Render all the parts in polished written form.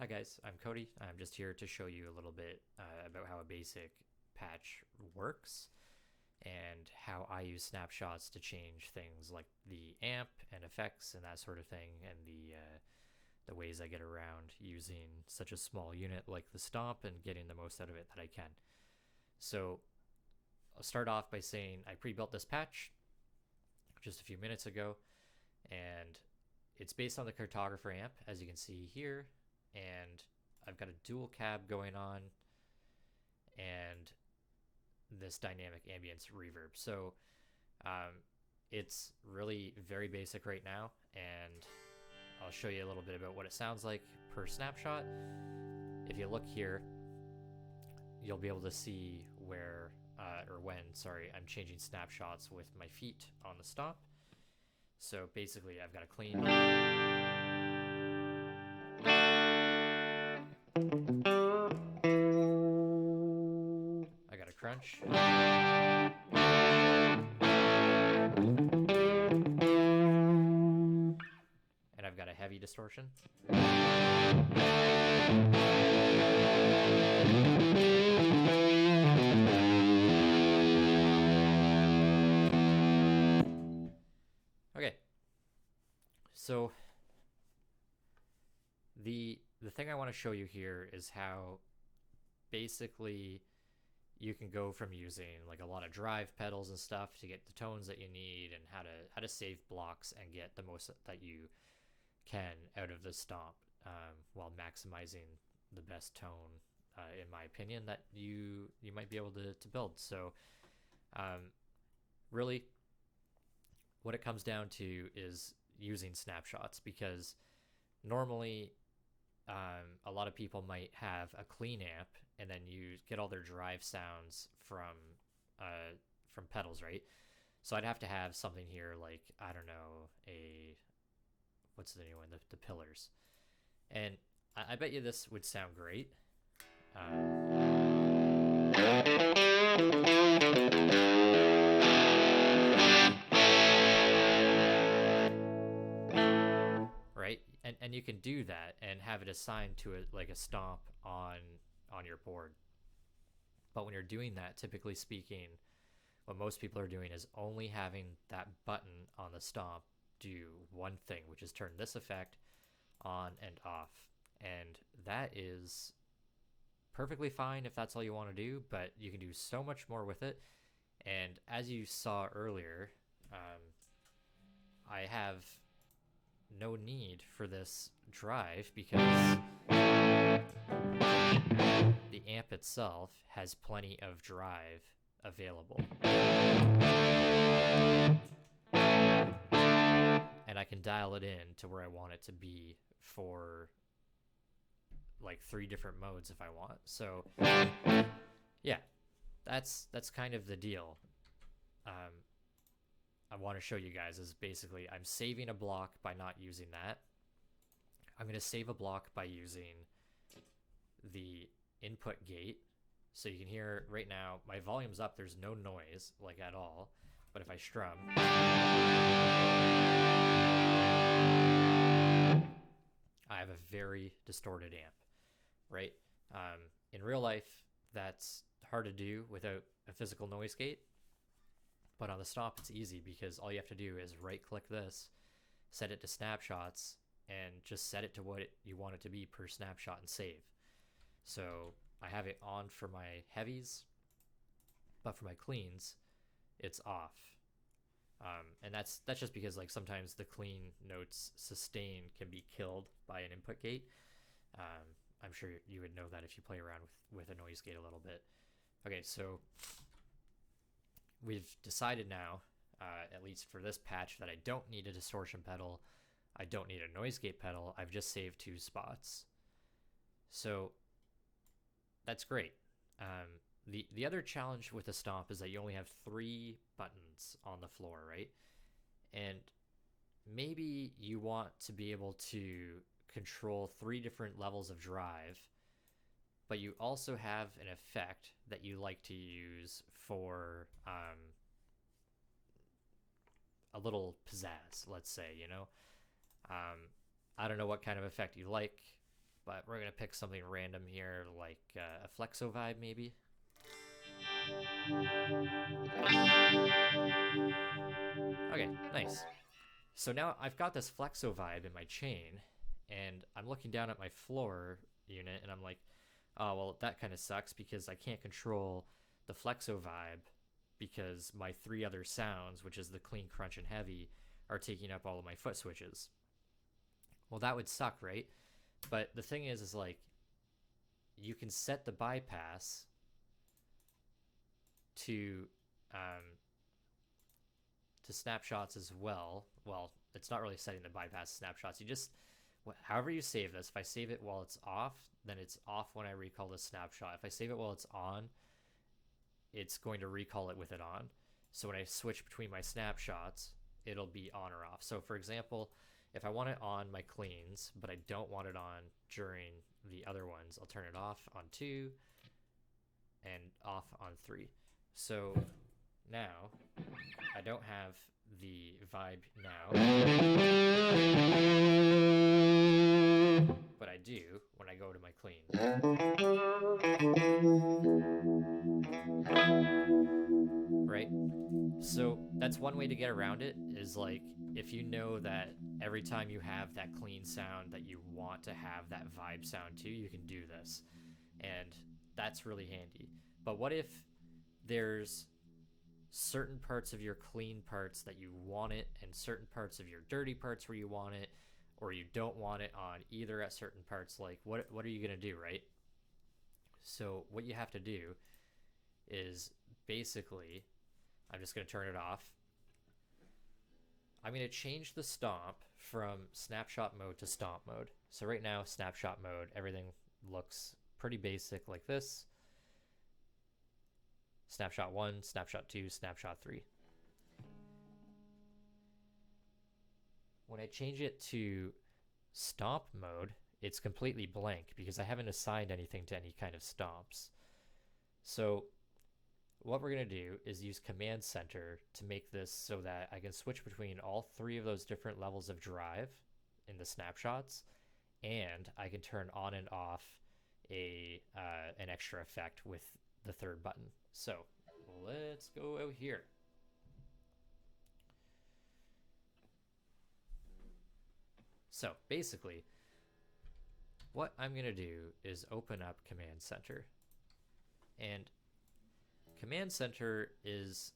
Hi guys, I'm Cody. I'm just here to show you a little bit about how a basic patch works and how I use snapshots to change things like the amp and effects and that sort of thing, and the ways I get around using such a small unit like the STOMP and getting the most out of it that I can. So I'll start off by saying I pre-built this patch just a few minutes ago, and it's based on the cartographer amp, as you can see here, and I've got a dual cab going on and this dynamic ambience reverb. So it's really very basic right now, and I'll show you a little bit about what it sounds like per snapshot. If you look here, you'll be able to see where I'm changing snapshots with my feet on the STOMP. So basically I've got a clean, I got a crunch, and I've got a heavy distortion. Okay, so the thing I want to show you here is how basically you can go from using like a lot of drive pedals and stuff to get the tones that you need, and how to save blocks and get the most that you can out of the STOMP, while maximizing the best tone, in my opinion, that you might be able to build. So really what it comes down to is using snapshots, because normally a lot of people might have a clean amp and then you get all their drive sounds from pedals, right? So I'd have to have something here like, I don't know, what's the new one, the pillars, and I bet you this would sound great. Right, and you can do that and have it assigned to like a STOMP on your board. But when you're doing that, typically speaking, what most people are doing is only having that button on the STOMP do one thing, which is turn this effect on and off. And that is perfectly fine if that's all you want to do, but you can do so much more with it. And as you saw earlier, I have no need for this drive because the amp itself has plenty of drive available. And I can dial it in to where I want it to be for like 3 different modes if I want. So yeah, that's kind of the deal. I want to show you guys is basically I'm saving a block by not using that. I'm going to save a block by using the input gate. So you can hear right now my volume's up, there's no noise like at all, but if I strum, I have a very distorted amp, right? In real life that's hard to do without a physical noise gate, but on the STOMP it's easy because all you have to do is right click this, set it to snapshots, and just set it to what you want it to be per snapshot and save. So I have it on for my heavies, but for my cleans it's off. And that's just because like sometimes the clean notes sustain can be killed by an input gate. I'm sure you would know that if you play around with a noise gate a little bit. Okay, so we've decided now, at least for this patch, that I don't need a distortion pedal, I don't need a noise gate pedal, I've just saved 2 spots. So that's great. The other challenge with the STOMP is that you only have 3 buttons on the floor, right? And maybe you want to be able to control 3 different levels of drive, but you also have an effect that you like to use for a little pizzazz, let's say, you know? I don't know what kind of effect you like. but we're gonna pick something random here, like a flexo vibe maybe. Okay, nice. So now I've got this flexo vibe in my chain, and I'm looking down at my floor unit, and I'm like, oh, well, that kind of sucks because I can't control the flexo vibe because my 3 other sounds, which is the clean, crunch, and heavy, are taking up all of my foot switches. Well, that would suck, right? But the thing is like, you can set the bypass to snapshots as well. Well, it's not really setting the bypass snapshots. You just, however you save this, if I save it while it's off, then it's off when I recall the snapshot. If I save it while it's on, it's going to recall it with it on. So when I switch between my snapshots, it'll be on or off. So for example, if I want it on my cleans, but I don't want it on during the other ones, I'll turn it off on 2 and off on 3. So now I don't have the vibe now, but I do when I go to my clean. Right? So that's one way to get around it, is like, if you know that every time you have that clean sound that you want to have that vibe sound too, you can do this. And that's really handy. But what if there's certain parts of your clean parts that you want it, and certain parts of your dirty parts where you want it, or you don't want it on either at certain parts? Like, what are you going to do, right? So what you have to do is basically, I'm just going to turn it off. I'm going to change the stomp from snapshot mode to stomp mode. So right now, snapshot mode, everything looks pretty basic like this. Snapshot 1, snapshot 2, snapshot 3. When I change it to stomp mode, it's completely blank because I haven't assigned anything to any kind of stomps. So what we're going to do is use Command Center to make this so that I can switch between all 3 of those different levels of drive in the snapshots, and I can turn on and off an extra effect with the 3rd button. So let's go out here. So basically, what I'm going to do is open up Command Center. And Command Center is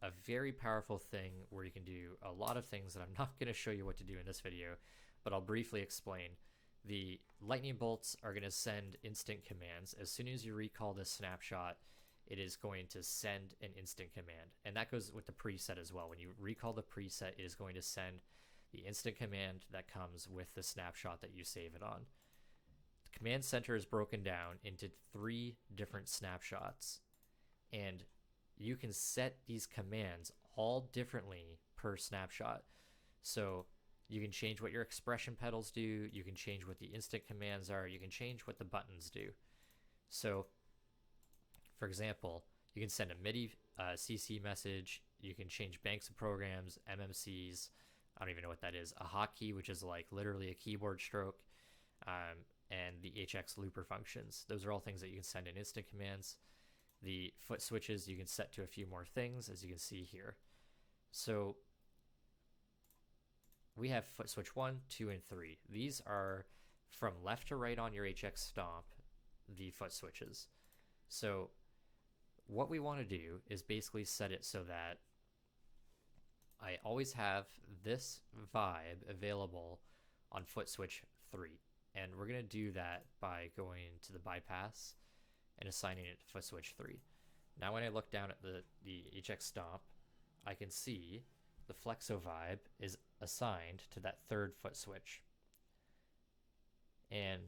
a very powerful thing where you can do a lot of things that I'm not going to show you what to do in this video, but I'll briefly explain. The lightning bolts are going to send instant commands. As soon as you recall this snapshot, it is going to send an instant command. And that goes with the preset as well. When you recall the preset, it is going to send the instant command that comes with the snapshot that you save it on. The Command Center is broken down into 3 different snapshots, and you can set these commands all differently per snapshot. So you can change what your expression pedals do, you can change what the instant commands are, you can change what the buttons do. So for example, you can send a MIDI CC message, you can change banks of programs, MMCs, I don't even know what that is, a hotkey, which is like literally a keyboard stroke, and the HX looper functions. Those are all things that you can send in instant commands. The foot switches you can set to a few more things, as you can see here. So we have foot switch 1, 2, and 3. These are from left to right on your HX stomp, the foot switches. So what we want to do is basically set it so that I always have this vibe available on foot switch 3. And we're going to do that by going to the bypass and assigning it to foot switch 3. Now when I look down at the HX stomp, I can see the flexo vibe is assigned to that 3rd foot switch. And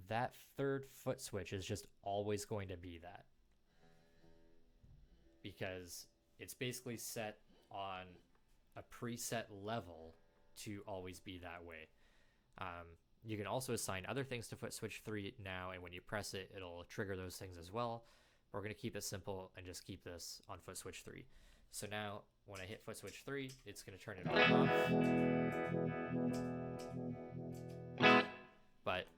that 3rd foot switch is just always going to be that, because it's basically set on a preset level to always be that way. You can also assign other things to foot switch 3 now, and when you press it, it'll trigger those things as well. We're going to keep it simple and just keep this on foot switch 3. So now when I hit foot switch 3, it's going to turn it on and off. But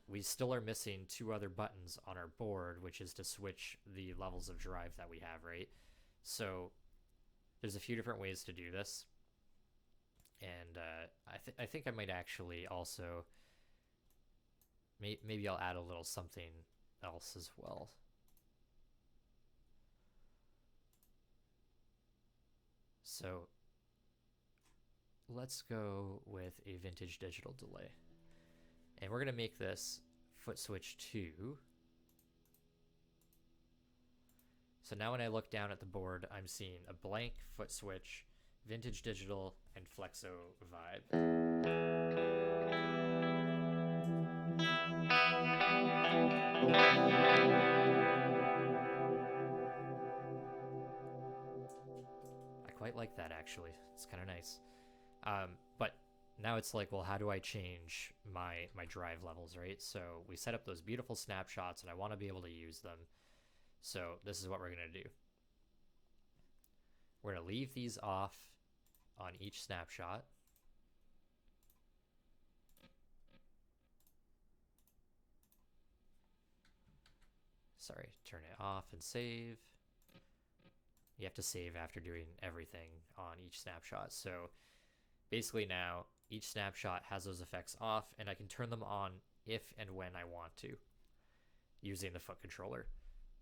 we still are missing two other buttons on our board, which is to switch the levels of drive that we have, right? So there's a few different ways to do this. And I think I might actually also, maybe I'll add a little something else as well. So let's go with a vintage digital delay. And we're going to make this foot switch 2. So now when I look down at the board, I'm seeing a blank foot switch, vintage digital, and flexo vibe. I quite like that, actually. It's kind of nice. But now it's like, well, how do I change my drive levels, right? So we set up those beautiful snapshots, and I want to be able to use them. So this is what we're going to do. We're going to leave these off on each snapshot. Sorry, turn it off and save. You have to save after doing everything on each snapshot. So basically now each snapshot has those effects off, and I can turn them on if and when I want to using the foot controller.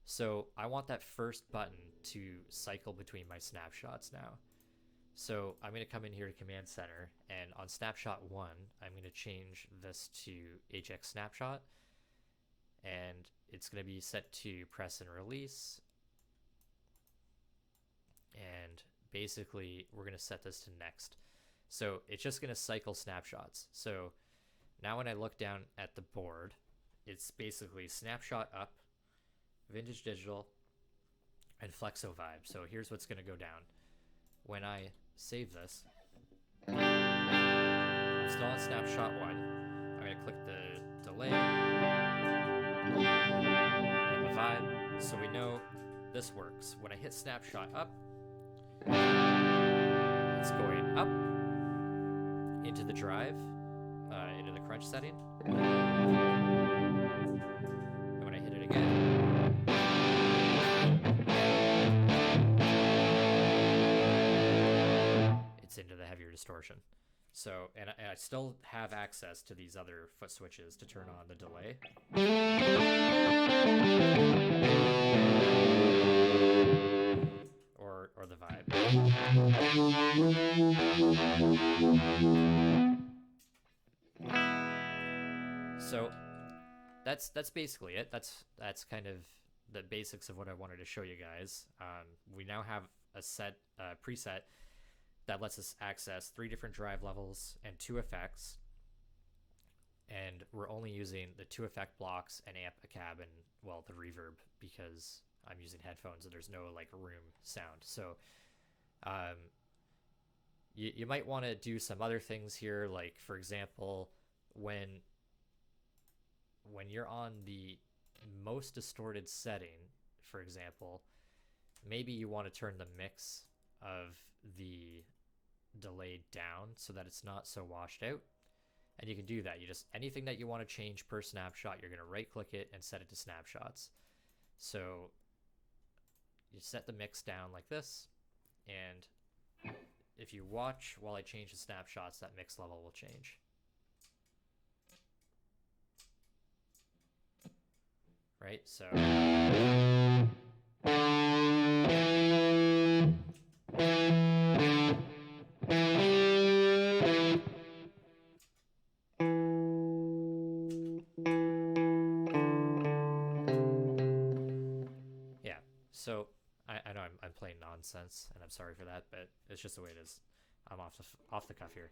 So I want that first button to cycle between my snapshots now. So I'm going to come in here to Command Center, and on snapshot 1, I'm going to change this to HX snapshot, and it's going to be set to press and release. And basically we're going to set this to next. So it's just going to cycle snapshots. So now when I look down at the board, it's basically snapshot up, vintage digital, and flexo vibe. So here's what's going to go down. When I save this, I'm still on snapshot 1. I'm going to click the delay and the vibe, so we know this works. When I hit snapshot up, it's going up into the drive, into the crunch setting. And when I hit it again, it's into the heavier distortion. So, and I still have access to these other foot switches to turn on the delay. Or the vibe. So that's basically it. That's kind of the basics of what I wanted to show you guys. We now have a preset that lets us access 3 different drive levels and 2 effects. And we're only using the 2 effect blocks, an amp, a cab, and, well, the reverb, because I'm using headphones and there's no like room sound. So you might want to do some other things here, like for example, when you're on the most distorted setting, for example, maybe you want to turn the mix of the delay down so that it's not so washed out. And you can do that. You just, anything that you want to change per snapshot, you're going to right click it and set it to snapshots. So you set the mix down like this, and if you watch while I change the snapshots, that mix level will change. Right? So So I know I'm playing nonsense, and I'm sorry for that, but it's just the way it is. I'm off the cuff here.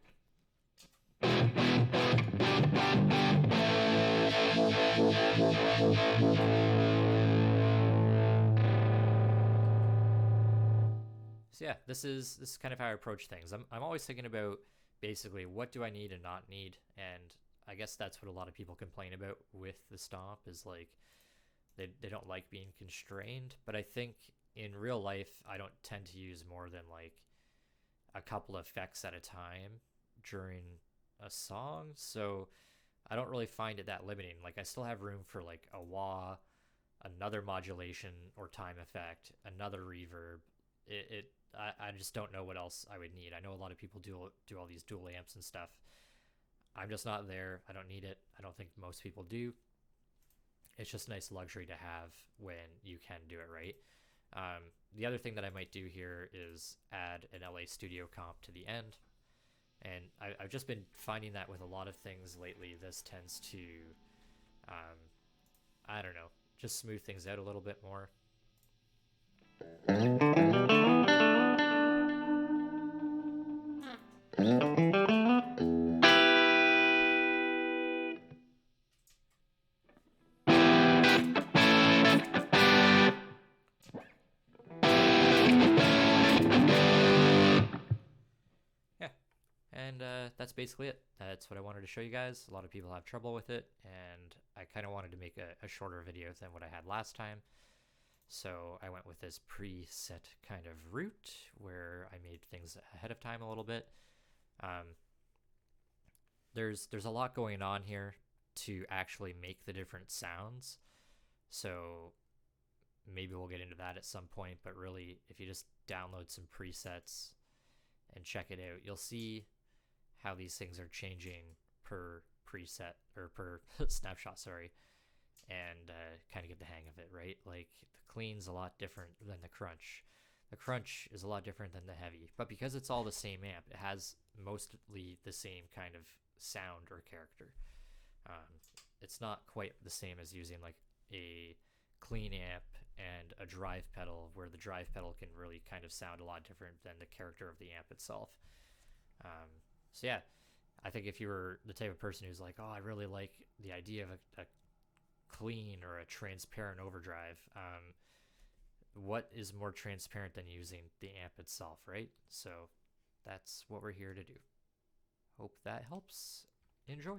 So yeah, this is kind of how I approach things. I'm always thinking about basically what do I need and not need, and I guess that's what a lot of people complain about with the Stomp is like they don't like being constrained. But I think in real life I don't tend to use more than like a couple of effects at a time during a song. So I don't really find it that limiting. Like I still have room for like a wah, another modulation or time effect, another reverb. I just don't know what else I would need. I know a lot of people do all these dual amps and stuff. I'm just not there. I don't need it. I don't think most people do. It's just a nice luxury to have when you can do it right. The other thing that I might do here is add an LA Studio comp to the end. And I've just been finding that with a lot of things lately, this tends to, I don't know, just smooth things out a little bit more. Yeah, and that's basically it. That's what I wanted to show you guys. A lot of people have trouble with it, and I kind of wanted to make a shorter video than what I had last time. So I went with this preset kind of route where I made things ahead of time a little bit. There's a lot going on here to actually make the different sounds. So maybe we'll get into that at some point, but really if you just download some presets and check it out, you'll see how these things are changing per preset or per snapshot, sorry, and kind of get the hang of it, right? Like the clean's a lot different than the crunch. The crunch is a lot different than the heavy, but because it's all the same amp, it has mostly the same kind of sound or character. It's not quite the same as using like a clean amp and a drive pedal, where the drive pedal can really kind of sound a lot different than the character of the amp itself. So yeah, I think if you were the type of person who's like, oh, I really like the idea of a clean or a transparent overdrive, what is more transparent than using the amp itself, right? So that's what we're here to do. Hope that helps. Enjoy.